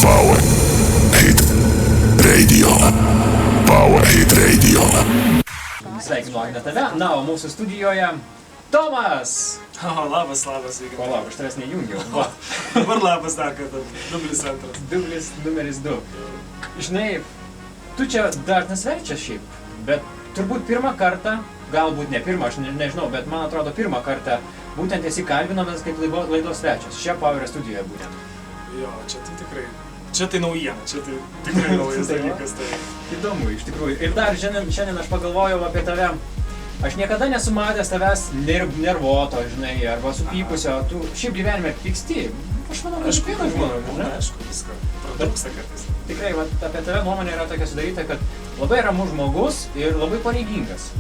Power Hit Radio. Power Hit Radio. Sveikinu Agne tave. Na, o mūsų studijoje Tomas. Labas, sveiki. O labas, aš tavęs nejungiau. Va. Dabar labas dar kartą. Dublis antras. Dublis numeris 2. Žinai, tu čia dažnas svečias šiaip, bet turbūt pirmą kartą, galbūt ne pirmą, aš nežinau, bet man atrodo pirmą kartą būtent esi kalbinamas kaip laidos svečias. Čia Power studijoje būtent. Jo, čia tai tikrai. Čia tai naujiena, čia tai tikrai naujas dalykas. Tai. Įdomu, iš tikrųjų. Ir dar šiandien aš pagalvojau apie tave. Aš niekada nesu matęs tavęs nervuoto, žinai, arba supykusio. Tu šiaip gyvenime pyksti. Aš manau, kad kiekvienas žmogus. Aišku, viską. Pradurksta kartais. Tikrai, apie tave nuomonė yra tokia sudaryta, kad labai ramus žmogus ir labai pareigingas.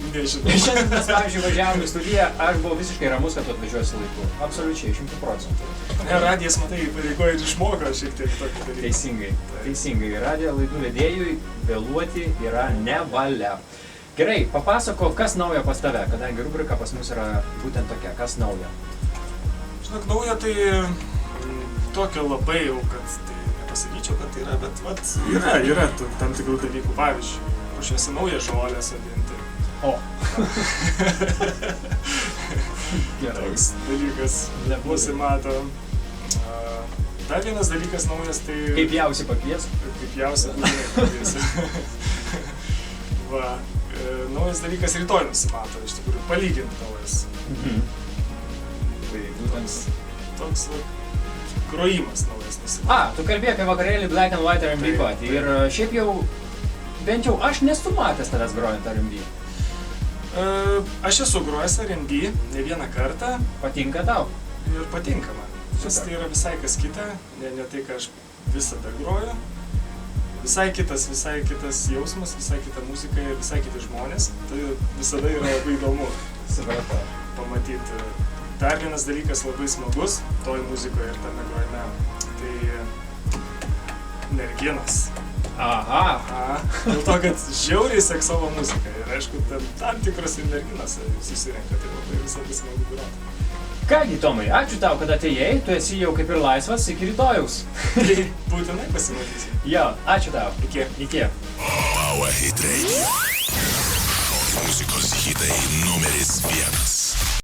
Nežinau. Šiandien mes, pavyzdžiui, važiavom į studiją, aš buvau visiškai ramus, kad tu atvažiuosi laiku. Absoliučiai, 100%. Radijas, matai, pareigoja ir išmoko šiek tiek tokį dalyką. Teisingai. Radijo laidų vedėjui vėluoti yra nevalia. Gerai, papasako, kas naujo pas tave, kadangi rubrika pas mus yra būtent tokia, kas naujo. Žinok, naujo tai tokio labai jau, kad tai nepasakyčiau, kad tai yra, bet yra tam tikrų dalykų. Pavyzdžiui, ruošiuosi naują žolę sodinti. O. Toks dalykas nusimato. Dar vienas dalykas naujas, tai... Kaip jausi pakvies? Kaip jausi pakvies. Va, naujas dalykas rytoj nusimato, iš tikrųjų, palyginti naujas. Tai būtent toks grojimas naujas nusimato. Tu kalbėjai apie vakarėlį Black and White R&B patį ir šiaip jau, bent jau aš nesu matęs tavęs grojant R&B. Aš esu grojęs R&B ne vieną kartą. Patinka tau? Ir patinka man. Nes tai yra visai kas kita, ne tai, ką aš visada groju. Visai kitas jausmas, visai kita muzika ir visai kiti žmonės. Tai visada yra labai įdomu pamatyti. Dar vienas dalykas labai smagus toj muzikoje ir tame grojime. Tai merginos. Aha. Dėl to, kad žiauriai seksualo muzika ir aišku, tam tikros ir merginos susirenka, tai labai visada smagu groti. Kągi, Tomai, ačiū tau, kad atėjai, tu esi jau kaip ir laisvas iki rytojaus. Tai būtinai pasimatysim. Jo, ačiū tau. Iki. Power Hit Radio. Muzikos hitai numeris 1.